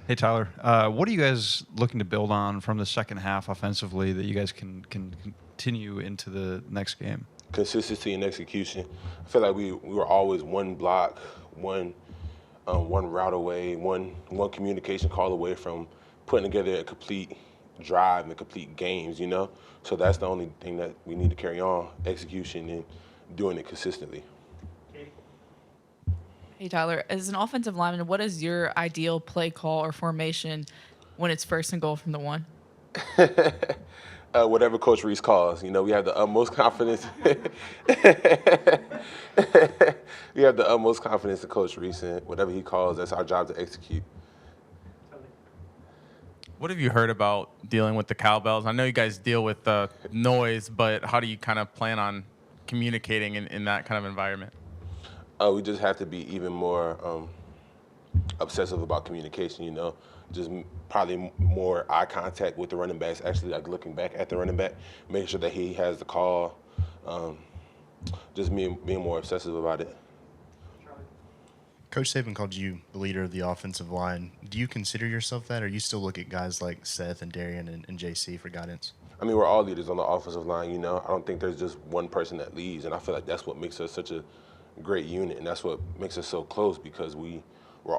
Hey Tyler, what are you guys looking to build on from the second half offensively that you guys can continue into the next game? Consistency and execution. I feel like we were always one block, one one route away, one communication call away from putting together a complete drive and complete games. So that's the only thing that we need to carry on: execution and doing it consistently. Hey Tyler, as an offensive lineman, what is your ideal play call or formation when it's first and goal from the one? Whatever Coach Reese calls, we have the utmost confidence. We have the utmost confidence in Coach Reese, and whatever he calls, that's our job to execute. What have you heard about dealing with the cowbells? I know you guys deal with the noise, but how do you kind of plan on communicating in that kind of environment? We just have to be even more obsessive about communication. Just probably more eye contact with the running backs. Actually, like looking back at the running back, making sure that he has the call. Um, just being more obsessive about it. Coach Saban called you the leader of the offensive line. Do you consider yourself that, or you still look at guys like Seth and Darian and JC for guidance? I mean, we're all leaders on the offensive line. I don't think there's just one person that leads, and I feel like that's what makes us such a great unit, and that's what makes us so close because we're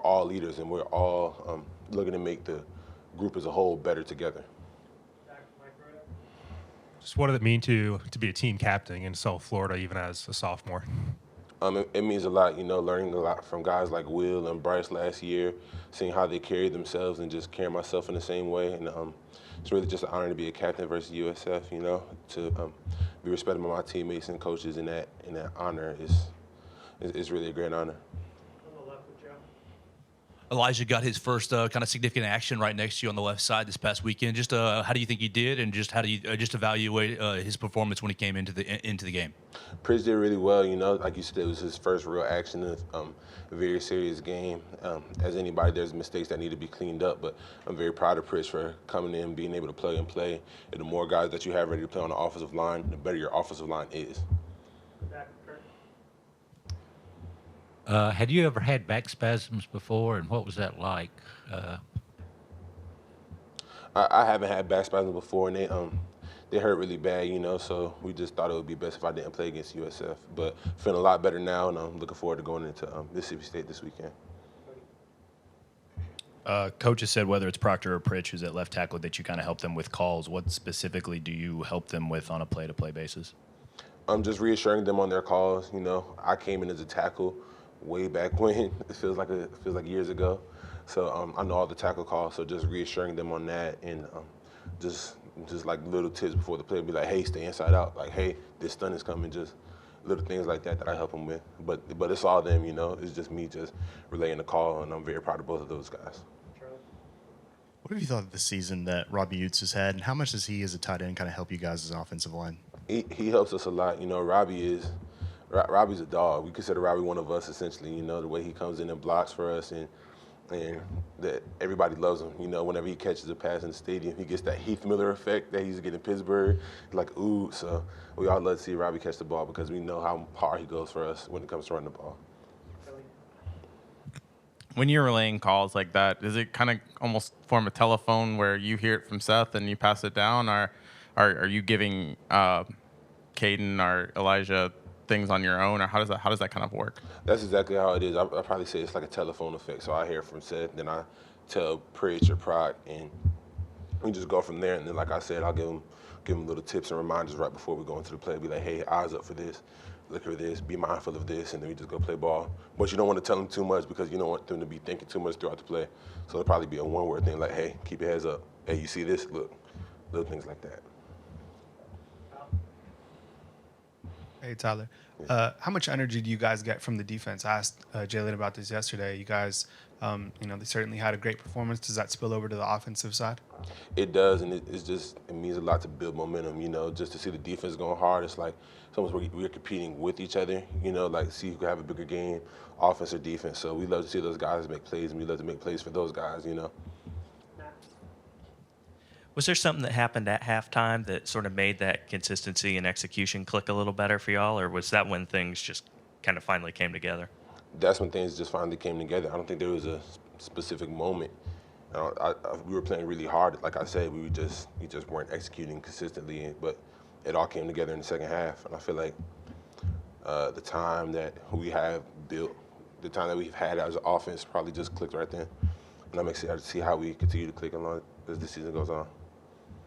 all leaders and we're all looking to make the group as a whole better together. Just what did it mean to be a team captain in South Florida, even as a sophomore? It means a lot, learning a lot from guys like Will and Bryce last year, seeing how they carry themselves and just carry myself in the same way. And it's really just an honor to be a captain versus USF, to be respected by my teammates and coaches, and that honor is really a great honor. Elijah got his first kind of significant action right next to you on the left side this past weekend. Just how do you think he did, and just how do you just evaluate his performance when he came into the game? Pridge did really well, like you said, it was his first real action of a very serious game. As anybody, there's mistakes that need to be cleaned up, but I'm very proud of Pridge for coming in, being able to plug and play. And the more guys that you have ready to play on the offensive line, the better your offensive line is. Had you ever had back spasms before, and what was that like? Uh, I haven't had back spasms before, and they hurt really bad, so we just thought it would be best if I didn't play against USF. But feeling a lot better now, and I'm looking forward to going into Mississippi State this weekend. Coach has said whether it's Proctor or Pritch, who's at left tackle, that you kind of help them with calls. What specifically do you help them with on a play-to-play basis? I'm just reassuring them on their calls. I came in as a tackle way back when. It feels like years ago. So I know all the tackle calls. So just reassuring them on that, and just like little tips before the play, be like, hey, stay inside out. Like, hey, this stun is coming. Just little things like that I help them with. But it's all them. It's just me just relaying the call, and I'm very proud of both of those guys. What have you thought of the season that Robbie Utes has had, and how much does he as a tight end kind of help you guys as offensive line? He helps us a lot. Robbie's a dog. We consider Robbie one of us essentially. The way he comes in and blocks for us, and that everybody loves him. Whenever he catches a pass in the stadium, he gets that Heath Miller effect that he used to get in Pittsburgh. Like, ooh, so we all love to see Robbie catch the ball because we know how hard he goes for us when it comes to running the ball. When you're relaying calls like that, does it kind of almost form a telephone where you hear it from Seth and you pass it down, or are you giving Caden or Elijah things on your own, or how does that kind of work? That's exactly how it is. I probably say it's like a telephone effect. So I hear from Seth, then I tell Pritch or Proc, and we just go from there. And then, like I said, I'll give them little tips and reminders right before we go into the play. Be like, hey, eyes up for this, look for this, be mindful of this, and then we just go play ball. But you don't want to tell them too much because you don't want them to be thinking too much throughout the play. So it'll probably be a one-word thing like, hey, keep your heads up. Hey, you see this? Look, little things like that. Hey, Tyler. How much energy do you guys get from the defense? I asked Jalen about this yesterday. You guys, they certainly had a great performance. Does that spill over to the offensive side? It does, and it means a lot to build momentum. Just to see the defense going hard. It's like it's almost we're competing with each other. Like see who can have a bigger game, offense or defense. So we love to see those guys make plays, and we love to make plays for those guys. Was there something that happened at halftime that sort of made that consistency and execution click a little better for y'all, or was that when things just kind of finally came together? That's when things just finally came together. I don't think there was a specific moment We were playing really hard. Like I said, we just weren't executing consistently. But it all came together in the second half, and I feel like the time that we have built, the time that we've had as an offense, probably just clicked right then. And I'm excited to see how we continue to click along as the season goes on.